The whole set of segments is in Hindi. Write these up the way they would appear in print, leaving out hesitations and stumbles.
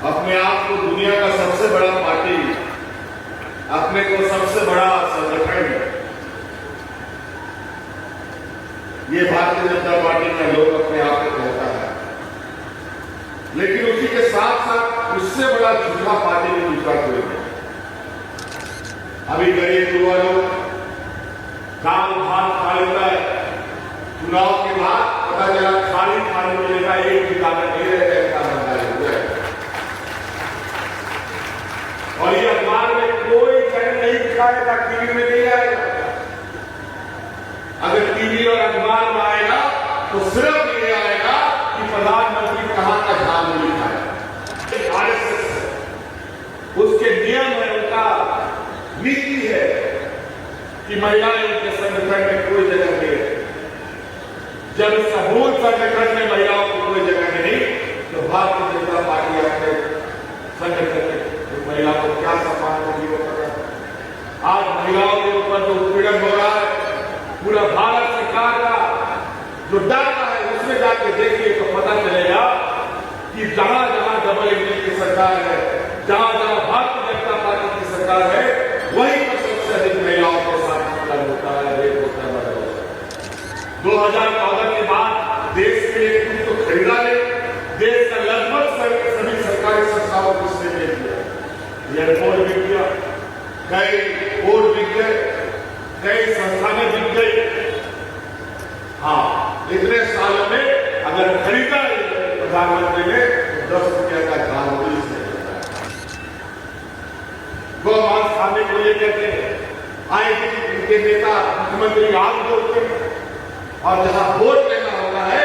अपने आप को दुनिया का सबसे बड़ा पार्टी, अपने को सबसे बड़ा संगठन, ये भारतीय जनता पार्टी का लोग अपने आप को कहता है। लेकिन उसी के साथ साथ उससे बड़ा झूठा पार्टी में दूसरा कोई नहीं। अभी गरीब युवा लोग काम भात खा लेता है, चुनाव के बाद पता चला खाली खाने मिलेगा, एक ठिकाना नहीं रहेगा, और ये अखबार में कोई चैनल नहीं दिखाएगा, टीवी में नहीं आएगा। अगर टीवी और अखबार में आएगा तो सिर्फ ये आएगा कि प्रधानमंत्री कहां का झाल लिखा है। आरएसएस उसके नियम है, उनका नीति है कि महिलाएं उनके संगठन में कोई जगह नहीं है। जब समूह संगठन में महिलाओं को कोई जगह नहीं, तो भारतीय जनता पार्टी अपने संगठन में महिला को क्या सम्मान देगी वो कर रहा है। आज महिलाओं के ऊपर जो उत्पीड़न हो रहा है, पूरा भारत सरकार का जो डाटा है उसमें जाके देखिए तो पता चलेगा कि जहां जहां डबल इंजन की सरकार है, जहां जहां भारतीय जनता पार्टी की सरकार है, वहीं पर सबसे अधिक महिलाओं के साथ उत्पीड़न होता है, रेप होता है, मर्डर होता है। 2014 के बाद देश के लिए कुछ तो खरीदा नहीं, देश का लगभग सभी सरकारी संस्थाओं को इसने दे दिया। एयरपोर्ट बिक गया, कई बोर्ड बिक गए, कई संस्थानें बिक गई। हाँ, इतने सालों में अगर खरीदा प्रधानमंत्री ने तो 10 रुपया का दाम पुलिस ने देता है। गौ मांस खाने को ये कहते हैं, आए के नेता मुख्यमंत्री आग बोलते हैं, और जहां वोट लेना होता है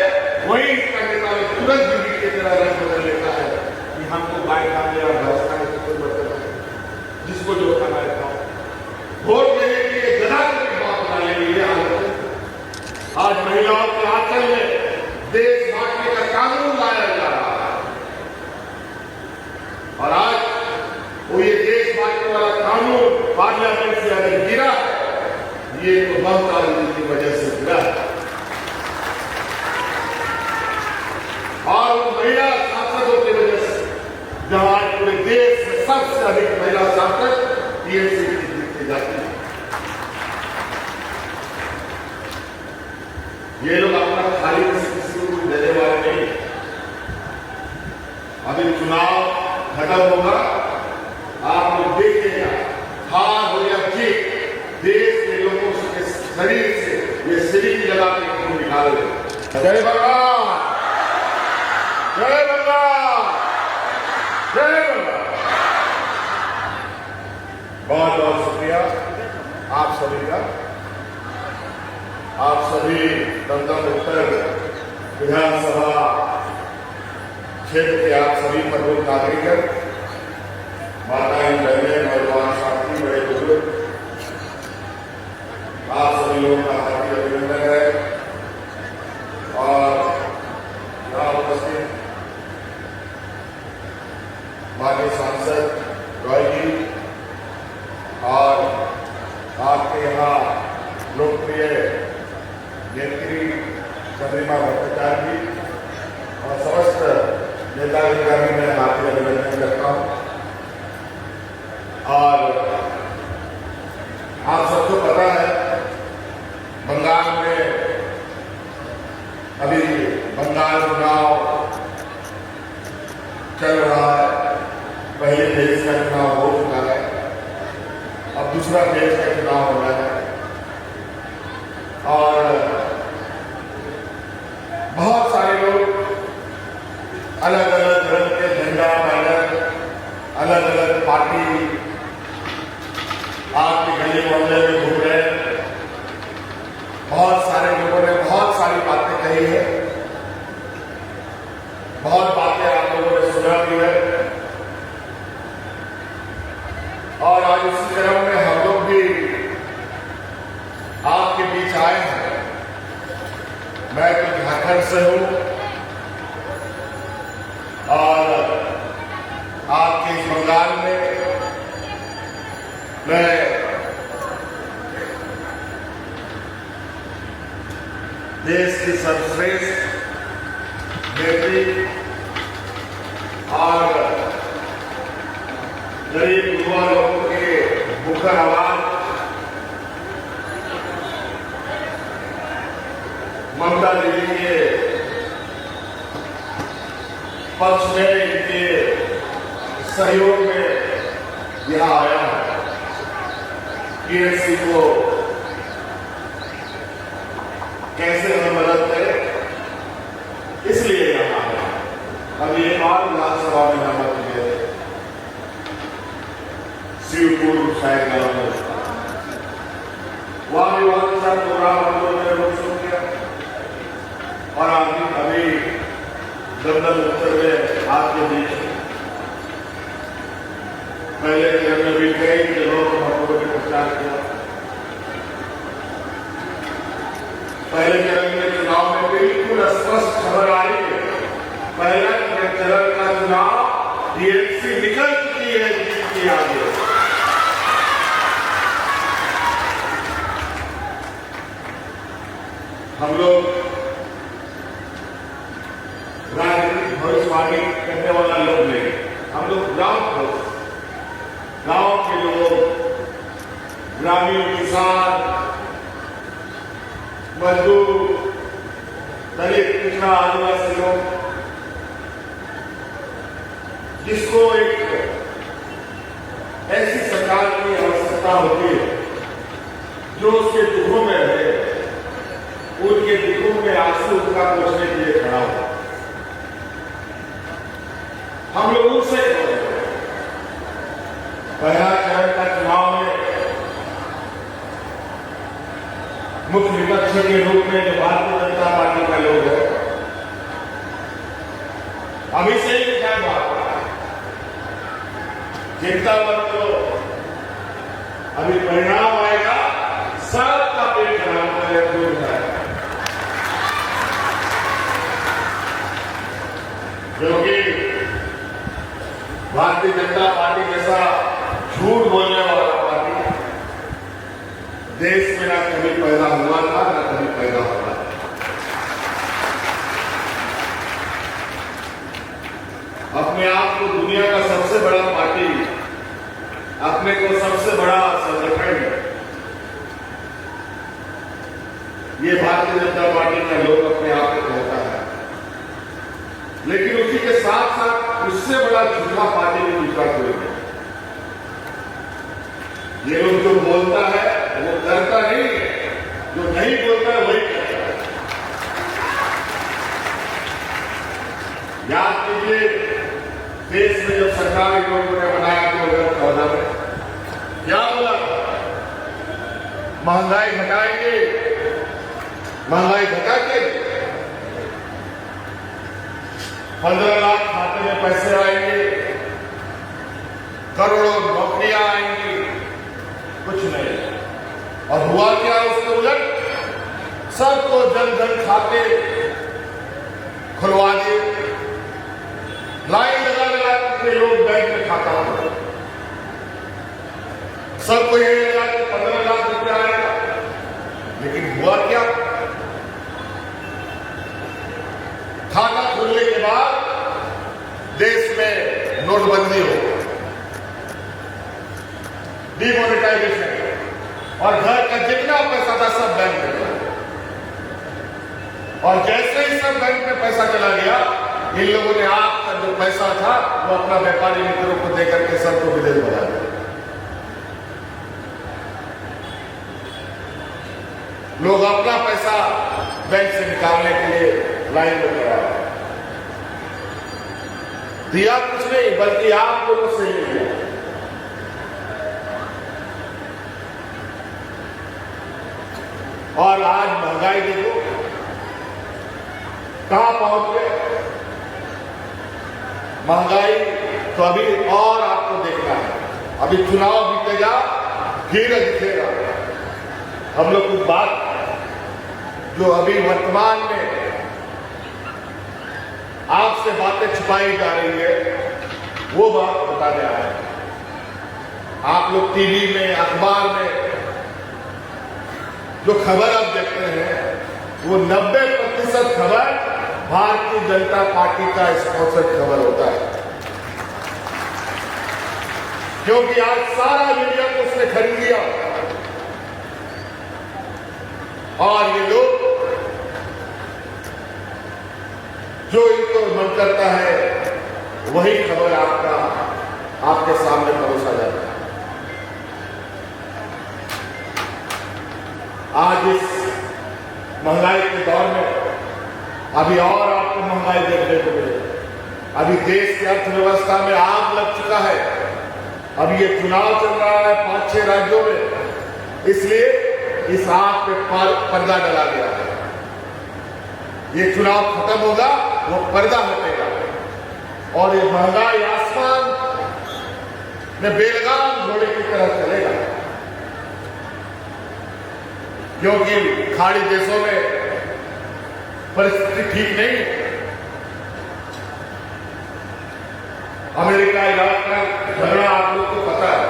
वहीं इसका नेता तुरंत बीवी की तरह रंग बदल लेता है कि हमको गाय खाने या भैंस खाने की कोई मतलब नहीं, जिसको जो खाना है खाओ। वोट लेने के लिए गधा की बात बना लेंगे। आज महिलाओं के आंचल में देश बांटने का कानून लाया जा रहा है, और आज वो ये देश बांटने वाला कानून पार्लियामेंट से अगर गिरा है, ये तो ममता बनर्जी की वजह से गिरा है। और महिला सांसदों की वजह से, जहां आज पूरे देश में सबसे अधिक महिला सांसद टीएमसी की जीतती जाती है, ये लोग अपना खाली किसी को कुछ देने वाले नहीं। अभी चुनाव खत्म होगा, आप लोग देखिएगा, हार हो या जीत, देश के लोगों के शरीर से ये सिरिंज लगा के खून निकाल दे। जय भगवान, जय भगवान, जय भगवान। बहुत बहुत शुक्रिया आप सभी का। आप सभी दमदम उत्तर विधानसभा क्षेत्र के आप सभी प्रमुख नागरिक, माताएं, बहनें, नौजवान साथी, बड़े बुजुर्ग, आप सभी लोगों का हार्दिक अभिनंदन है। और यहाँ उपस्थित माननीय सांसद रॉय जी और आपके यहाँ लोकप्रिय नेत्री चंद्रिमा भट्टाचार्य जी और समस्त नेता अधिकारी मैं हार्दिक अभिनंदन करता हूँ। और आप सबको पता है, बंगाल में अभी बंगाल चुनाव चल रहा है। पहले फेज का चुनाव हो चुका है, अब दूसरा फेज का चुनाव हो रहा है, और बहुत सारे लोग अलग अलग रंग के झंडा बैनर, अलग अलग पार्टी आपके गली मोहल्ले में घूम रहे हैं। बहुत सारे लोगों ने बहुत सारी बातें कही है, बहुत बातें आप लोगों ने सुना भी है, और आज इसी क्रम में हम लोग भी आपके बीच आए हैं। मैं तो झारखंड से हूं, और आपके इस बंगाल में मैं देश की सर्वश्रेष्ठ नेत्री और गरीब युवा लोगों के मुखर आवाज ममता दीदी के पक्ष में, इनके सहयोग में यहां आया है। पीएससी को कैसे हम मदद करें, इसलिए यहां आया। अभी एक और विधानसभा में नंबर दिए शिवपुर शायद गांव में, वहां भी बहुत अच्छा प्रोग्राम हम लोगों ने लोग सुन किया। और अभी दमदम उत्तर में आपके बीच पहले चरण में भी कई जगहों पर हम लोगों ने प्रचार किया। पहले चरण में चुनाव में बिल्कुल स्पष्ट खबर आई है, पहला चरण का चुनाव टीएमसी निकल चुकी है जीत के आगे। हम लोग राजनीतिक भविष्यवाणी करने वाला लोग नहीं, हम लोग गांव के लोग, ग्रामीण किसान, मजदूर, दलित, पिछड़ा, आदिवासी लोग, जिसको एक ऐसी सरकार की आवश्यकता होती है जो उसके दुखों में रहे, उनके दुखों में आंसू उनका पोछने के लिए खड़ा हो। हम लोग उनसे पहला चरण का चुनाव में मुख्य विपक्ष के रूप में जो भारतीय जनता पार्टी का लोग है, अभी से ही क्या बात, चिंता मत करो, अभी परिणाम आएगा, सबका पेट खराब हो जाएगा। क्योंकि भारतीय जनता पार्टी जैसा झूठ बोलने वाला पार्टी देश में ना कभी पैदा हुआ था, ना कभी पैदा होगा। अपने आप को दुनिया का सबसे बड़ा पार्टी, अपने को सबसे बड़ा संगठन, ये भारतीय जनता पार्टी का लोग अपने आप को कहता है। लेकिन उसी के साथ साथ उससे बड़ा झूठा पार्टी में दूसरा कोई नहीं। ये लोग जो बोलता है वो करता नहीं है, जो नहीं बोलता है वही करता है। याद कीजिए, देश में जब सरकार इन लोगों ने बनाया 2014 में क्या बोला, महंगाई घटाएंगे, महंगाई घटा के 15 लाख खाते में पैसे आएंगे, करोड़ों नौकरियां आएंगी, कुछ नहीं। और हुआ क्या, उसके उलट सबको जन धन खाते खुलवा दिए, लाइन लगा के लोग बैंक में खाता हो, सबको ये लगा कि 15 लाख रुपया आएगा। लेकिन हुआ क्या, खाता खुलने के बाद देश में नोटबंदी हो, डिमोनेटाइजेशन, और घर का जितना पैसा था सब बैंक में गया। और जैसे ही सब बैंक में पैसा चला गया, इन लोगों ने आपका जो पैसा था वो अपना व्यापारी मित्रों को देकर के सबको विदेश बढ़ा दिया। लोग अपना पैसा बैंक से निकालने के लिए लाइन में खड़ा है। दिया कुछ नहीं, बल्कि आप लोगों से ही लिया। और आज महंगाई देखो कहां पहुंच गए। महंगाई तो अभी और आपको देखना है, अभी चुनाव बीतेगा फिर दिखेगा। हम लोग कुछ बात जो अभी वर्तमान में आपसे बातें छुपाई जा रही है, वो बात बताने आए हैं। आप लोग टीवी में, अखबार में जो खबर आप देखते हैं, वो 90% खबर भारतीय जनता पार्टी का स्पॉन्सर्ड खबर होता है। क्योंकि आज सारा मीडिया को उसने खरीद लिया और ये लोग जो इनको मन करता है वही खबर आपके सामने परोसा जाता है। आज इस महंगाई के दौर में अभी और आपको महंगाई देखने को मिलेगी। अभी देश की अर्थव्यवस्था में आग लग चुका है। अभी ये चुनाव चल रहा है 5-6 राज्यों में, इसलिए इस आग पे पर्दा डाला गया है। ये चुनाव खत्म होगा, वो पर्दा हटेगा और ये महंगाई आसमान में बेलगाम घोड़े की तरह चलेगा, क्योंकि खाड़ी देशों में परिस्थिति ठीक नहीं है। अमेरिका इराक का झगड़ा आप लोग को पता है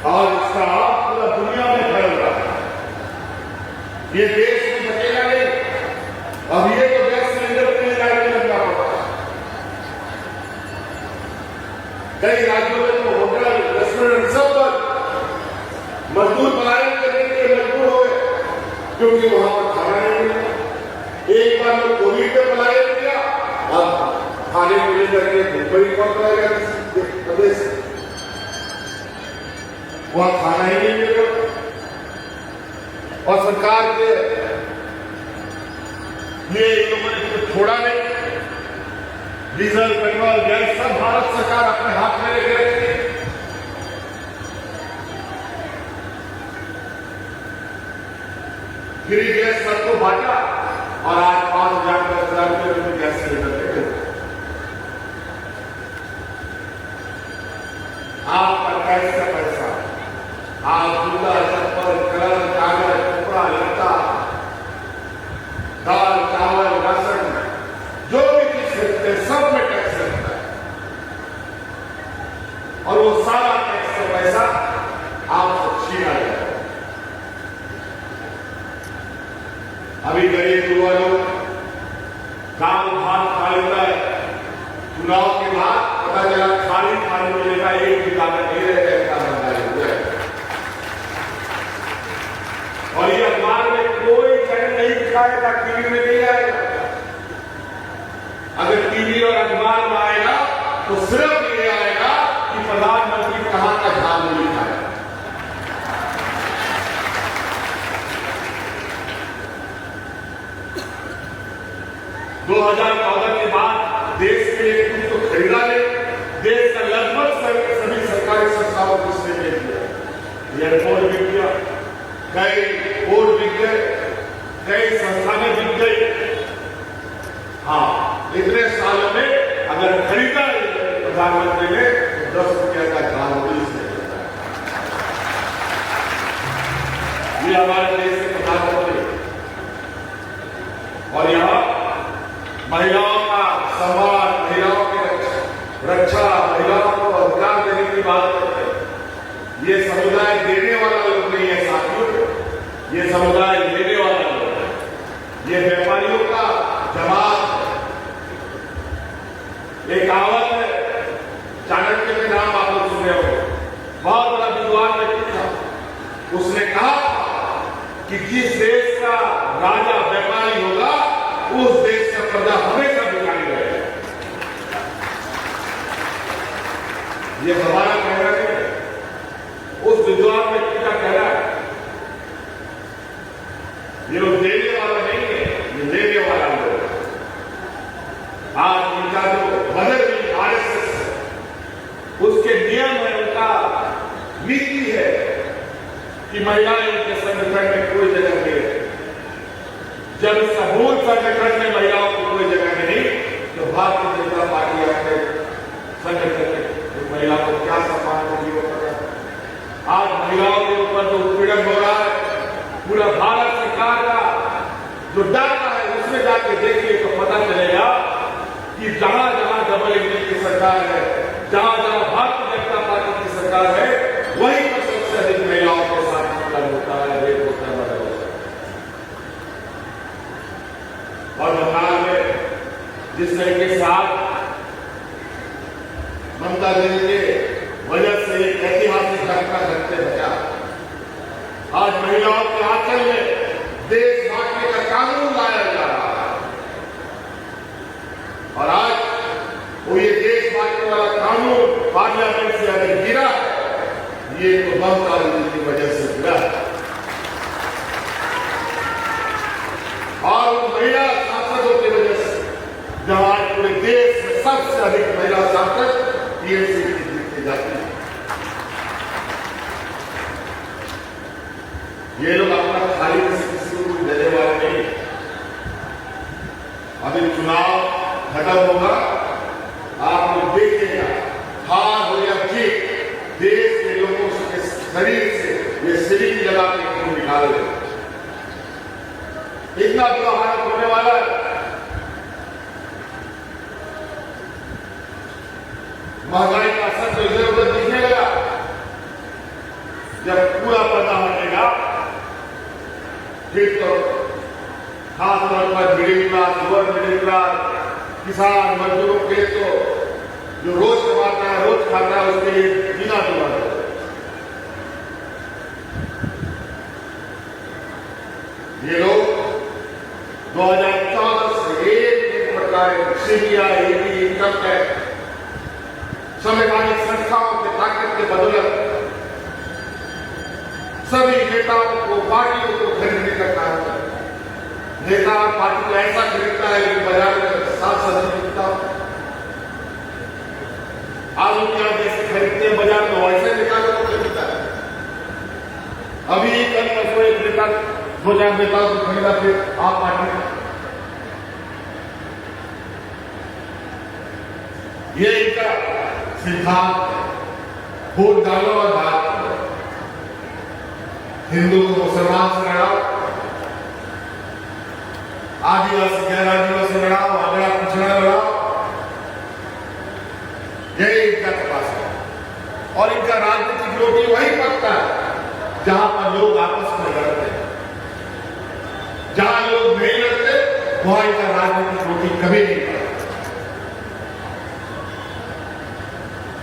और इसका आप पूरा दुनिया में फैल रहा है। ये देश में बचेगा नहीं। अब ये तो गैस सिलेंडर के लाइन में लगना पड़ता है। कई राज्यों में तो होटल रेस्टोरेंट सब पर मजदूर पलायन करने के लिए मजबूर हो गए, क्योंकि वहां पर खाना नहीं मिला। एक बार तो कोविड में पलायन किया, अब खाने को लेकर के मुंबई कौन पलाएगा प्रदेश से, वहां खाना ही नहीं मिलेगा। और सरकार के ये इन लोगों ने कुछ छोड़ा नहीं। डीजल, पेट्रोल, गैस सब भारत सरकार अपने हाथ में लेके रखी है। फ्री गैस सबको बांटा और आज 5,000-10,000 रुपये में गैस सिलेंडर दे रहे। आपका टैक्स का पैसा आप जूता, चप्पल, कलर, कागज, कपड़ा, लत्ता, दाल, चावल, राशन, जो भी चीज खरीदते हैं सब में टैक्स लगता है और वो सारा टैक्स का पैसा आपसे छीना जाता है। अभी गरीब युवा लोग दाल भात खा लेता है, चुनाव के बाद पता चला खाली खाने मिलेगा, एक भी दाना नहीं रहेगा, इसका महंगाई हो जाएगा। और ये अखबार में कोई चैनल नहीं दिखाएगा, टीवी में नहीं आएगा। अगर टीवी और अखबार में आएगा तो सिर्फ ये आएगा कि प्रधानमंत्री कहां का झाल लिखा है। दो 2014 के बाद देश के लिए कुछ तो खरीदा नहीं। देश का लगभग सभी सरकारी संस्थाओं को इसने दे दिया। एयरपोर्ट बिक गया, कई बोर्ड बिक गए, कई संस्थानें बिक गई। हाँ, इतने सालों में अगर खरीदा प्रधानमंत्री ने तो 10 रुपया का झाल पुलिस ने दिया। ये हमारे देश के प्रधानमंत्री और यहाँ महिलाओं का सम्मान, महिलाओं की रक्षा, महिलाओं को अधिकार देने की बात करते हैं। ये समुदाय देने वाला लोग नहीं है साथियों, ये समुदाय लेने वाला लोग है। ये व्यापारियों का जमात है। एक कहावत है, चाणक्य के नाम आप लोग सुने हो, बहुत बड़ा विद्वान व्यक्ति था। उसने कहा कि जिस देश का राजा व्यापारी होगा उस देश का प्रजा हमेशा भिखारी रहेगा। ये हमारा कहना नहीं है, उस विद्वान व्यक्ति का कहना है। ये लोग देने वाला नहीं है, ये लेने वाला लोग है। आज इनका जो बदल आरएसएस है, उसके नियम है, उनका नीति है कि महिलाएं उनके संगठन में कोई जगह नहीं है। जब इसका मूल संगठन में महिलाओं को कोई जगह नहीं, तो भारतीय जनता पार्टी अपने संगठन में महिला को क्या सम्मान देगी वो पता। आज महिलाओं के ऊपर जो उत्पीड़न हो रहा है, पूरा भारत सरकार का जो डाटा है उसमें जाके देखिए तो पता चलेगा कि जहां जहां डबल इंजन की सरकार है, जहां जहां भारतीय जनता पार्टी की सरकार है, वहीं पर सबसे अधिक महिलाओं के साथ उत्पीड़न होता है, रेप होता है, मर्डर होता है। और बंगाल में जिस तरीके से आज ममता देवी के वजह से एक ऐतिहासिक घटना घटते बचा। आज महिलाओं के आंचल में देश बांटने का कानून लाया जा रहा है और आज वो ये देश बांटने वाला कानून पार्लियामेंट से अगर गिरा है, ये तो ममता देवी की वजह से गिरा है। और उन महिला सांसदों की वजह से जब आज पूरे देश में सबसे अधिक महिला सांसद टीएमसी की जीतती जाती है। ये लोग अपना खाली किसी को कोई देने वाले नहीं। अभी चुनाव खत्म होगा, आप लोग देखिएगा, हार हो या जीत, देश के लोगों के शरीर से ये सिरिंज लगा के खून निकाल देंगे। इतना बुरा हालत होने वाला है। महंगाई का असर तो इधर उधर दिखने लगा। जब पूरा पर्दा हटेगा फिर तो खासतौर पर middle class, lower middle class, किसान मजदूरों के लिए तो जो रोज कमाता है, रोज खाता है, उसके लिए जीना दुर्भर है। ये लोग 2014 से एक प्रकार सीबीआई, ईडी, इनकम टैक्स, संवैधानिक संस्थाओं के ताकत के बदौलत सभी नेताओं को, पार्टियों को खरीदने का काम करता है। नेता पार्टी को ऐसा खरीदता है कि बाजार में 7 सदी मिलता हो। आलू प्याज जैसे खरीदते हैं बाजार में, वैसे नेताओं को खरीदता है। अभी कल परसों एक नेता 2000 नेताओं को खरीदा, फिर आप पार्टी में। ये इनका सिद्धांत है, वोट डालो और बात करो। हिंदू को मुसलमान से लड़ाओ, आदिवासी गैर आदिवासी लड़ाओ, अगड़ा पिछड़ा लड़ाओ, यही इनका तपास है। और इनका राजनीतिक रोटी वही पकता है जहां पर लोग आपस में लड़ते हैं। जहां लोग नहीं लड़ते वहां इनका राजनीतिक रोटी कभी नहीं पकता।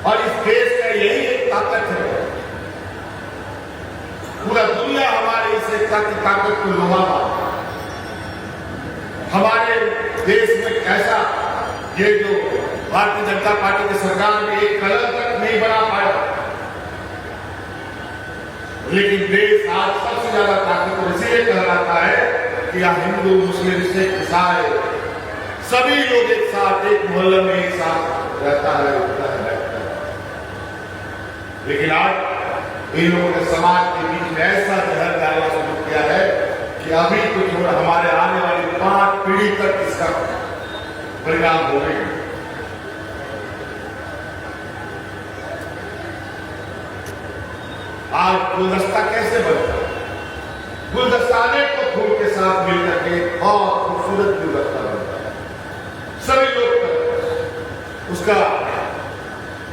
और इस देश का यही एक ताकत है। पूरा दुनिया हमारे इस एकता की ताकत को लोहा पाता। हमारे देश में कैसा ये जो भारतीय जनता पार्टी की सरकार में एक कलम तक नहीं बना पाया, लेकिन देश आज सबसे ज्यादा ताकतवर इसलिए कहलाता है कि यहाँ हिंदू, मुस्लिम, सिख, ईसाई सभी लोग एक साथ, एक मोहल्ले में एक साथ रहता है, उठता है, बैठता है। लेकिन आज इन लोगों ने समाज के बीच में ऐसा जहर डालना शुरू किया है कि अभी कुछ हमारे आने वाली 5 पीढ़ी तक इसका परिणाम हो गई। आज गुलदस्ता कैसे बनता है? गुलदस्ता अनेक को फूल के साथ मिलकर के बहुत खूबसूरत गुलदस्ता बनता है। सभी लोग उसका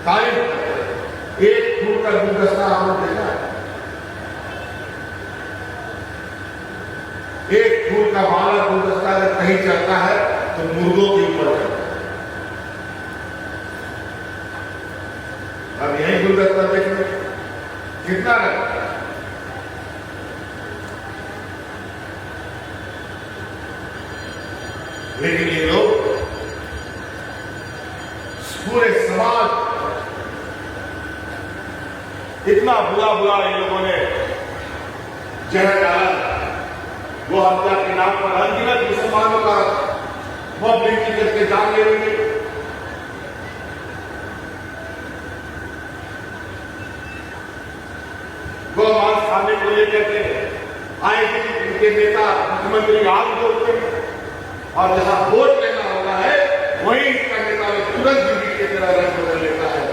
तारीफ करते हैं। एक फूल का गुलदस्ता आपने देखा है? एक फूल का माला गुलदस्ता अगर कहीं चलता है तो मुर्गों के ऊपर चलता है। अब यही गुलदस्ता देखिए कितना रहता है। लेकिन ये लोग पूरे समाज इतना बुरा बुरा इन लोगों ने जहर डाला। वो हत्या के नाम पर अनगिनत मुसलमानों का बहुत गिनती करके जान ले रही है। गौमांस खाने को लेकर के आए उनके नेता मुख्यमंत्री आग बोलते हैं और जहां वोट लेना होता है वहीं इसका नेता तुरंत बीवी की तरह रंग बदल लेता है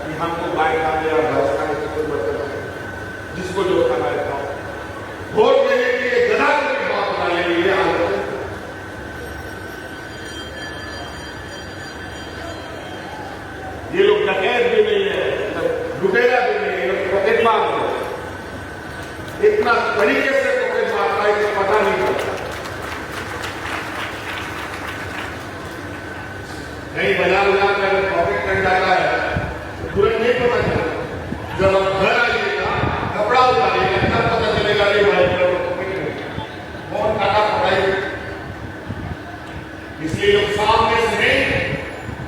कि हमको गाय खाने या भैंस खाने की कोई मतलब नहीं, जिसको जो खाना है खाओ। वोट लेने के लिए गधा की बात बनाने के लिए हालत है। ये लोग डकैत भी नहीं है, लुटेरा भी नहीं है, ये लोग पॉकेटमार है। इतना तरीके से पॉकेट मारता है कि पता नहीं चलता। कहीं बाजार जाकर पॉकेट कर जाता है तुरंत नहीं पता चलेगा। जब आप घर आइएगा, कपड़ा उतारिएगा, तब पता चलेगा ये भाई कौन काटा पकड़ाई। इसलिए लोग सामने से नहीं,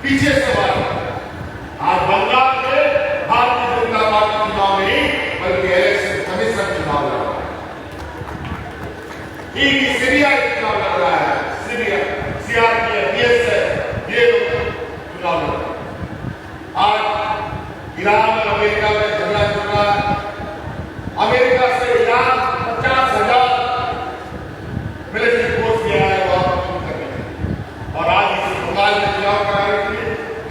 पीछे से बात। आज बंगाल में भारतीय जनता पार्टी चुनाव नहीं बल्कि इलेक्शन कमीशन चुनाव लड़ रहा है। सीरिया चुनाव लड़ रहा है, सीरिया सीआरपीएफ बीएसएफ ये लोग चुनाव लड़ रहे हैं। आज ईरान और अमेरिका में झगड़ा चल रहा है। अमेरिका से ईरान 50,000 मिलिट्री फोर्स किया है वहां करने, और आज इस बंगाल में चुनाव कराने के लिए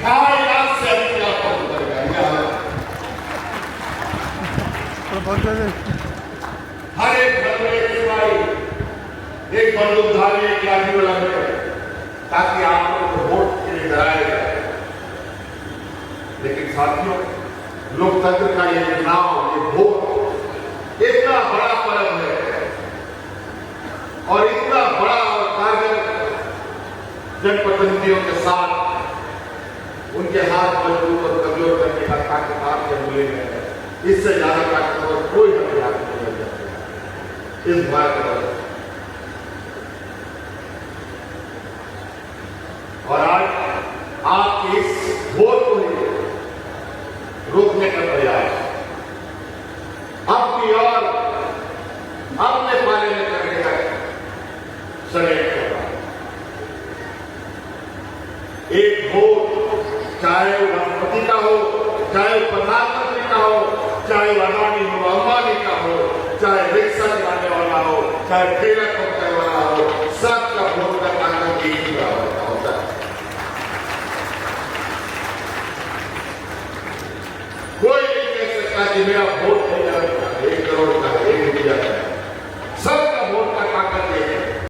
2.5 लाख से अधिक चुनाव खत्म करेगा। हर एक घर में एक सिपाही, एक बंदूकधारी, एक लाठी वाला मिले, ताकि आप लोगों को वोट के लिए डराया जाए। लेकिन साथियों, लोकतंत्र का ये चुनाव, ये वोट इतना बड़ा पर्व है और इतना बड़ा और कारगर जनप्रतिनिधियों के साथ उनके हाथ मजबूत और कमजोर करने का ताकत आपके मूल्य में है। इससे ज्यादा ताकतवर कोई हथियार नहीं हो सकता इस भारत का। और आज आपके इस वोट को रोकने का प्रयास अपनी और अपने पाले में करने का षड्यंत्र कर रहा है। एक वोट, चाहे वो राष्ट्रपति का हो, चाहे वो प्रधानमंत्री का हो, चाहे वो अदानी हो, अंबानी का हो, चाहे रिक्शा चलाने वाला हो, चाहे ठेला ठोकने वाला हो, सबका वोट का ताकत एक ही बराबर होता है। कोई नहीं कह सकता कि मेरा वोट 1 करोड़ का है, 1 रुपया